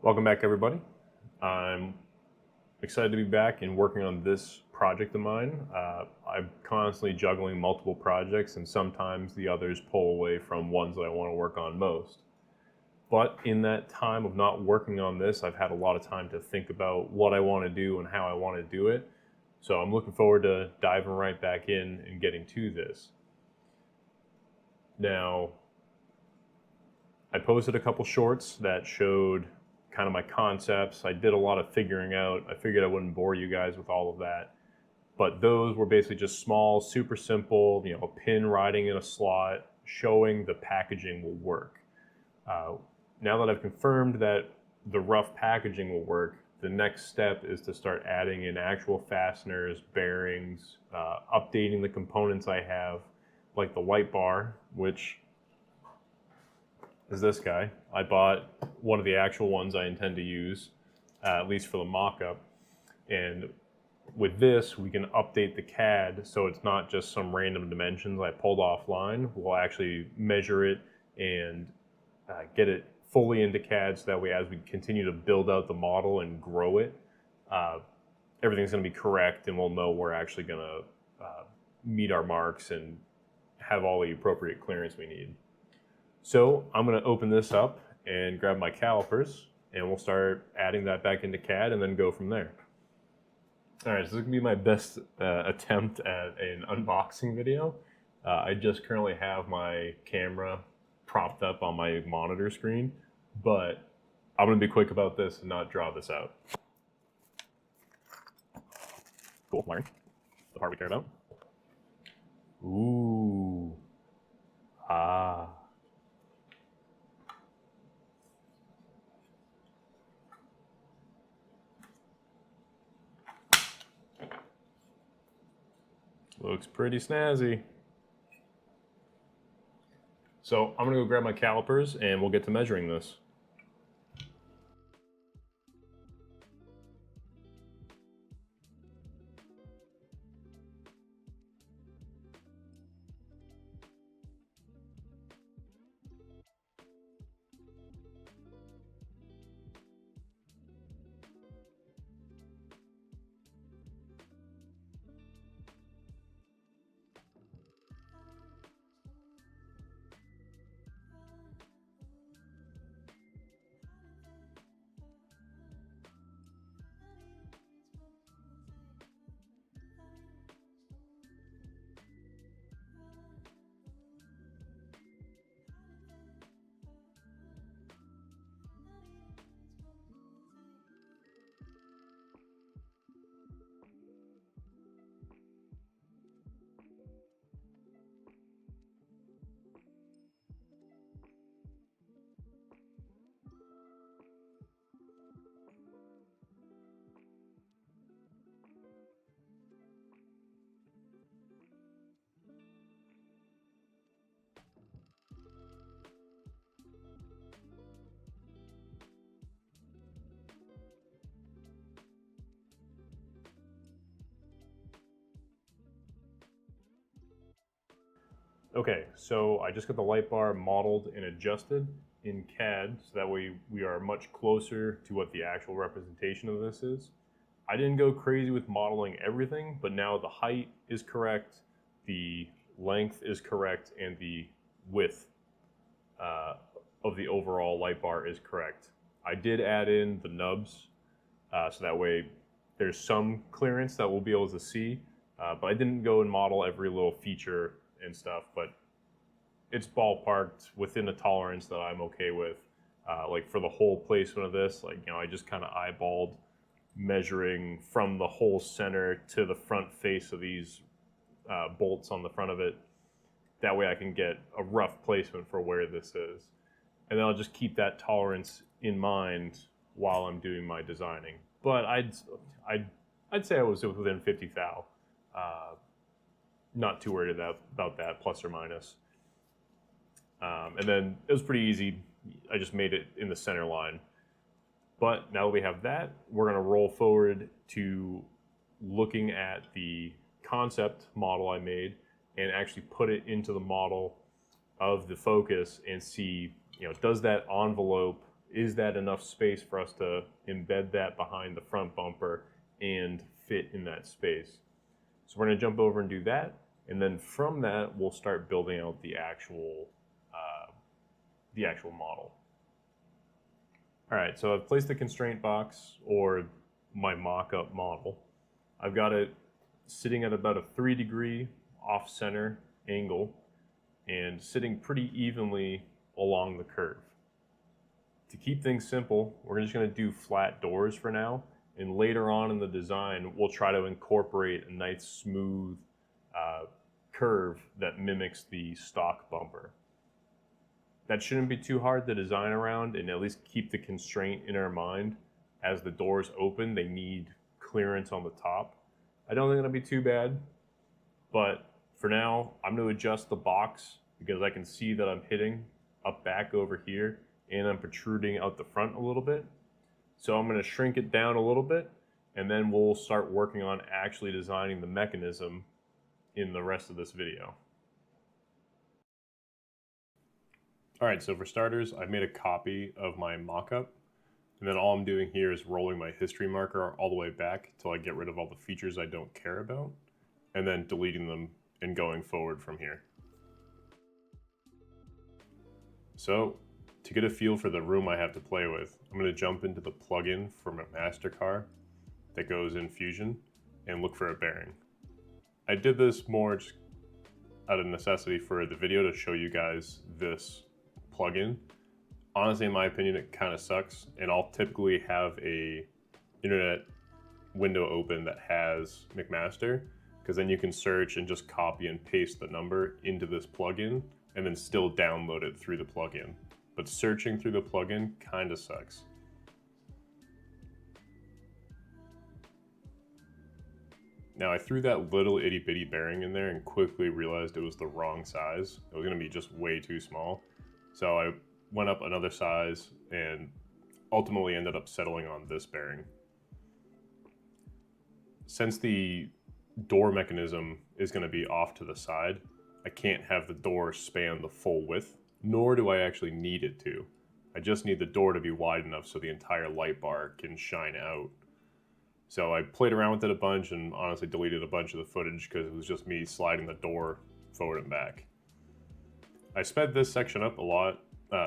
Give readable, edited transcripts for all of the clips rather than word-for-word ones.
Welcome back, everybody. I'm excited to be back and working on this project of mine. I'm constantly juggling multiple projects, and sometimes the others pull away from ones that I want to work on most. But in that time of not working on this, I've had a lot of time to think about what I want to do and how I want to do it. So I'm looking forward to diving right back in and getting to this. Now, I posted a couple shorts that showed kind of my concepts. I did a lot of figuring out. I figured I wouldn't bore you guys with all of that. But those were basically just small, super simple, a pin riding in a slot, showing the packaging will work. Now that I've confirmed that the rough packaging will work, the next step is to start adding in actual fasteners, bearings, updating the components I have, like the light bar, which is this guy. I bought one of the actual ones I intend to use, at least for the mock-up. And with this, we can update the CAD so it's not just some random dimensions I pulled offline. We'll actually measure it and get it fully into CAD, so that way as we continue to build out the model and grow it, everything's going to be correct and we'll know we're actually going to meet our marks and have all the appropriate clearance we need. So I'm going to open this up and grab my calipers, and we'll start adding that back into CAD and then go from there. All right, so this is going to be my best attempt at an unboxing video. I just currently have my camera propped up on my monitor screen, but I'm going to be quick about this and not draw this out. Cool, learn the part we care about. Ooh. Ah. Looks pretty snazzy. So I'm gonna go grab my calipers and we'll get to measuring this. Okay, so I just got the light bar modeled and adjusted in CAD, so that way we are much closer to what the actual representation of this is. I didn't go crazy with modeling everything, but now the height is correct, the length is correct, and the width of the overall light bar is correct. I did add in the nubs, so that way there's some clearance that we'll be able to see, but I didn't go and model every little feature and stuff, but it's ballparked within a tolerance that I'm okay with. Like for the whole placement of this, I just kind of eyeballed measuring from the whole center to the front face of these bolts on the front of it. That way I can get a rough placement for where this is. And then I'll just keep that tolerance in mind while I'm doing my designing. But I'd say I was within 50 thou. Not too worried about that, plus or minus. And then it was pretty easy. I just made it in the center line. But now that we have that, we're going to roll forward to looking at the concept model I made and actually put it into the model of the Focus and see, does that envelope is that enough space for us to embed that behind the front bumper and fit in that space? So we're going to jump over and do that, and then from that we'll start building out the actual model. All right, so I've placed the constraint box, or my mock-up model. I've got it sitting at about a 3-degree off-center angle and sitting pretty evenly along the curve. To keep things simple, we're just going to do flat doors for now, and later on in the design we'll try to incorporate a nice smooth curve that mimics the stock bumper. That shouldn't be too hard to design around, and at least keep the constraint in our mind. As the doors open, they need clearance on the top. I don't think it'll be too bad, but for now, I'm going to adjust the box because I can see that I'm hitting up back over here and I'm protruding out the front a little bit. So I'm going to shrink it down a little bit, and then we'll start working on actually designing the mechanism in the rest of this video. All right, so for starters, I've made a copy of my mock-up, and then all I'm doing here is rolling my history marker all the way back until I get rid of all the features I don't care about, and then deleting them and going forward from here. So, to get a feel for the room I have to play with, I'm going to jump into the plugin for my master car that goes in Fusion and look for a bearing. I did this more just out of necessity for the video to show you guys this plugin. Honestly, in my opinion, it kind of sucks, and I'll typically have a internet window open that has McMaster, because then you can search and just copy and paste the number into this plugin and then still download it through the plugin. But searching through the plugin kind of sucks. Now, I threw that little itty bitty bearing in there and quickly realized it was the wrong size. It was going to be just way too small. So I went up another size and ultimately ended up settling on this bearing. Since the door mechanism is going to be off to the side, I can't have the door span the full width, nor do I actually need it to. I just need the door to be wide enough so the entire light bar can shine out. So I played around with it a bunch and honestly deleted a bunch of the footage because it was just me sliding the door forward and back. I sped this section up a lot,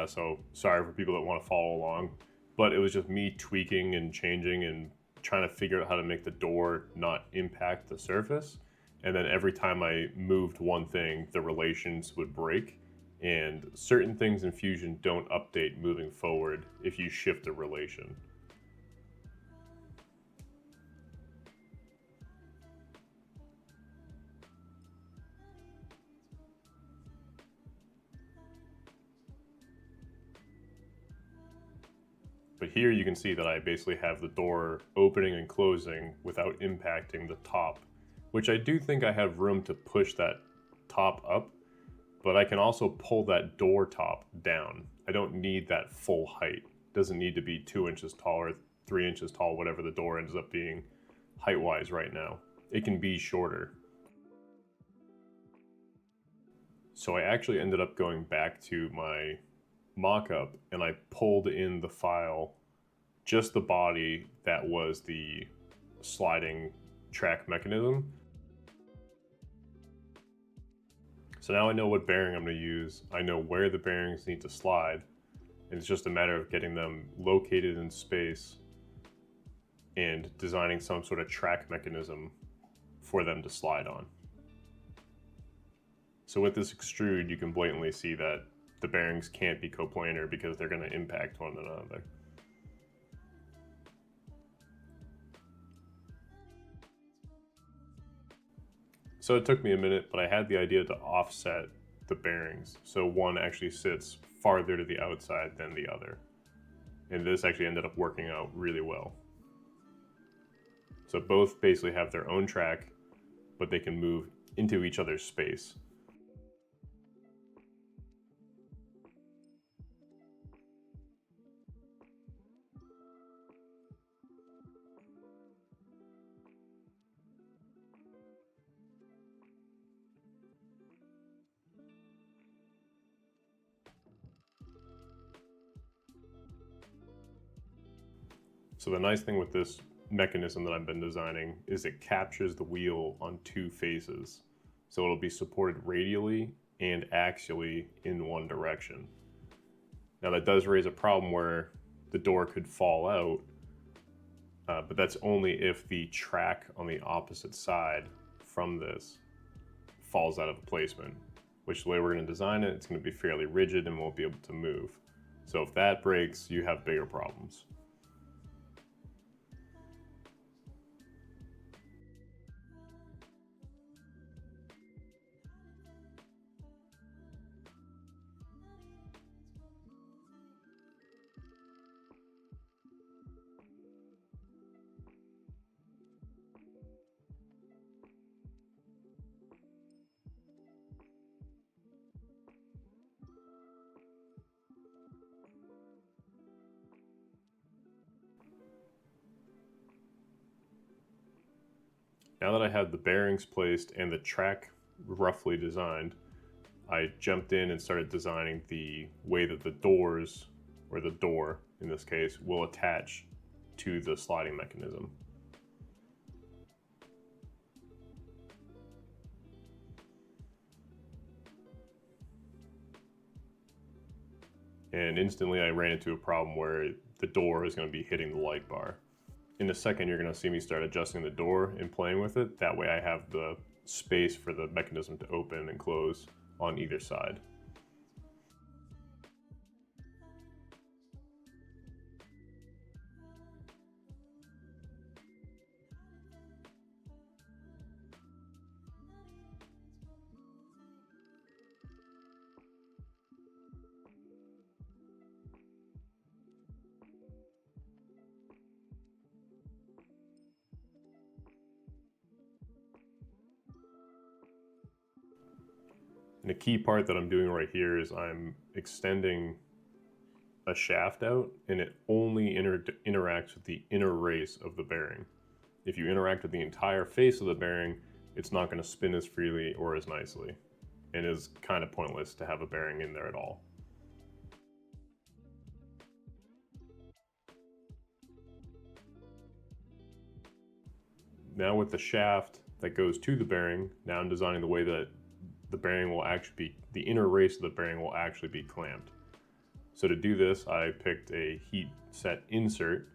so sorry for people that want to follow along, but it was just me tweaking and changing and trying to figure out how to make the door not impact the surface. And then every time I moved one thing, the relations would break, and certain things in Fusion don't update moving forward if you shift a relation. But here you can see that I basically have the door opening and closing without impacting the top, which I do think I have room to push that top up, but I can also pull that door top down. I don't need that full height. It doesn't need to be 2 inches tall or 3 inches tall, whatever the door ends up being height-wise right now. It can be shorter. So I actually ended up going back to my mock-up and I pulled in the file, just the body that was the sliding track mechanism. So now I know what bearing I'm going to use. I know where the bearings need to slide, and it's just a matter of getting them located in space and designing some sort of track mechanism for them to slide on. So with this extrude, you can blatantly see that the bearings can't be coplanar because they're going to impact one another. So it took me a minute, but I had the idea to offset the bearings so one actually sits farther to the outside than the other. And this actually ended up working out really well. So both basically have their own track, but they can move into each other's space. So the nice thing with this mechanism that I've been designing is it captures the wheel on two faces. So it'll be supported radially and axially in one direction. Now that does raise a problem where the door could fall out, but that's only if the track on the opposite side from this falls out of placement, which the way we're going to design it, it's going to be fairly rigid and won't be able to move. So if that breaks, you have bigger problems. Now that I have the bearings placed and the track roughly designed, I jumped in and started designing the way that the doors, or the door in this case, will attach to the sliding mechanism. And instantly I ran into a problem where the door is going to be hitting the light bar. In a second, you're going to see me start adjusting the door and playing with it. That way I have the space for the mechanism to open and close on either side. And a key part that I'm doing right here is I'm extending a shaft out, and it only interacts with the inner race of the bearing. If you interact with the entire face of the bearing, it's not going to spin as freely or as nicely, and is kind of pointless to have a bearing in there at all. Now with the shaft that goes to the bearing, now I'm designing the way that the bearing will actually be, the inner race of the bearing will actually be clamped. So to do this, I picked a heat set insert,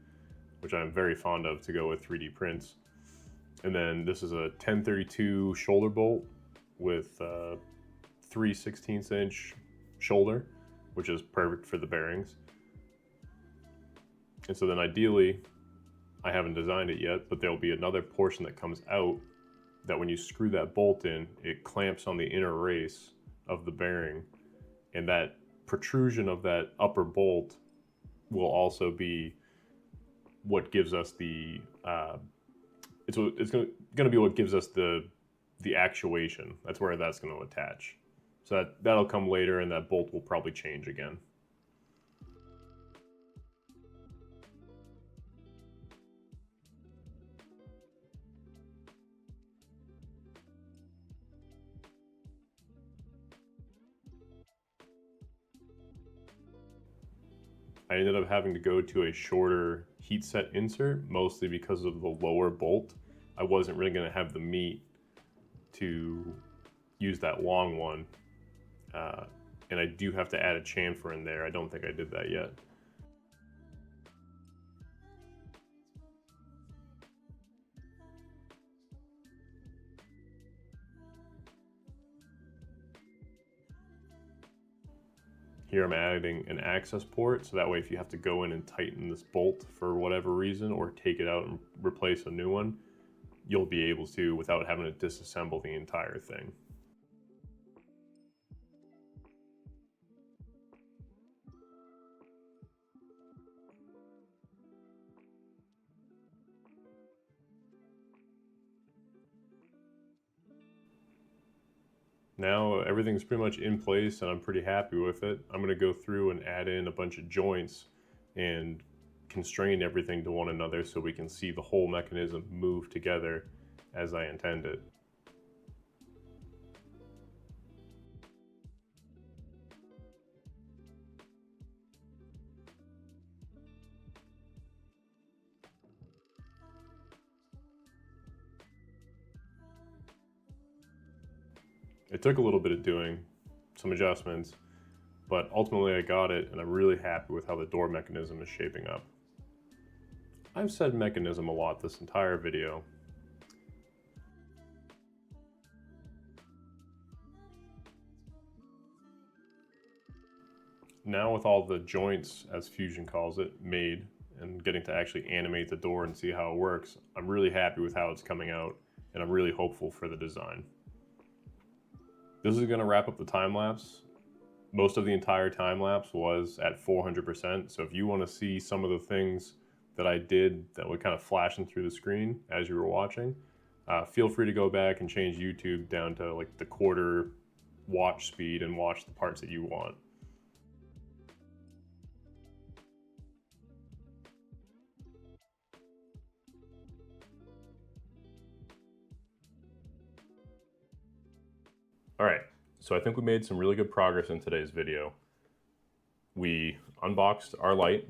which I'm very fond of to go with 3D prints. And then this is a 1032 shoulder bolt with 3/16 inch shoulder, which is perfect for the bearings. And so then ideally, I haven't designed it yet, but there'll be another portion that comes out that when you screw that bolt in, it clamps on the inner race of the bearing, and that protrusion of that upper bolt will also be what gives us the it's going to be what gives us the actuation. That's where that's going to attach. So that'll come later, and that bolt will probably change again. I ended up having to go to a shorter heat set insert, mostly because of the lower bolt. I wasn't really going to have the meat to use that long one. And I do have to add a chamfer in there. I don't think I did that yet. Here I'm adding an access port, so that way if you have to go in and tighten this bolt for whatever reason, or take it out and replace a new one, you'll be able to without having to disassemble the entire thing. Now everything's pretty much in place and I'm pretty happy with it. I'm gonna go through and add in a bunch of joints and constrain everything to one another so we can see the whole mechanism move together as I intended. It took a little bit of doing, some adjustments, but ultimately I got it and I'm really happy with how the door mechanism is shaping up. I've said mechanism a lot this entire video. Now with all the joints, as Fusion calls it, made, and getting to actually animate the door and see how it works, I'm really happy with how it's coming out, and I'm really hopeful for the design. This is gonna wrap up the time lapse. Most of the entire time lapse was at 400%, so if you wanna see some of the things that I did that were kind of flashing through the screen as you were watching, feel free to go back and change YouTube down to like the quarter watch speed and watch the parts that you want. All right, so I think we made some really good progress in today's video. We unboxed our light,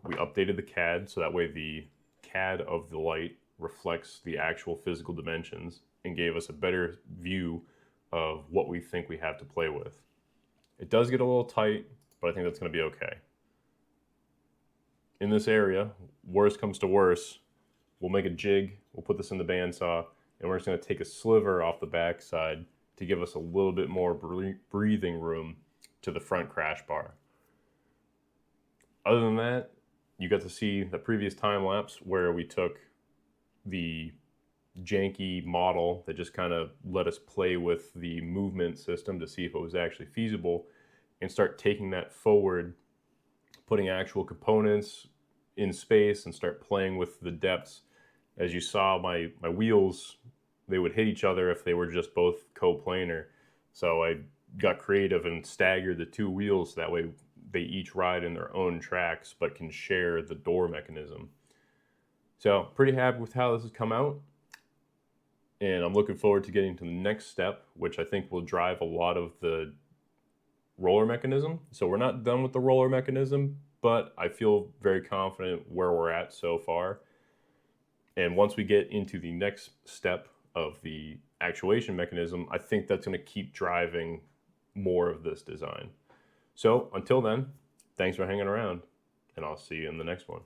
we updated the CAD so that way the CAD of the light reflects the actual physical dimensions and gave us a better view of what we think we have to play with. It does get a little tight, but I think that's gonna be okay. In this area, worst comes to worst, we'll make a jig, we'll put this in the bandsaw, and we're just gonna take a sliver off the back side to give us a little bit more breathing room to the front crash bar. Other than that, you got to see the previous time lapse where we took the janky model that just kind of let us play with the movement system to see if it was actually feasible and start taking that forward, putting actual components in space and start playing with the depths. As you saw, my wheels, they would hit each other if they were just both coplanar. So I got creative and staggered the two wheels, that way they each ride in their own tracks but can share the door mechanism. So pretty happy with how this has come out, and I'm looking forward to getting to the next step, which I think will drive a lot of the roller mechanism. So we're not done with the roller mechanism, but I feel very confident where we're at so far. And once we get into the next step of the actuation mechanism, I think that's going to keep driving more of this design. So until then, thanks for hanging around, and I'll see you in the next one.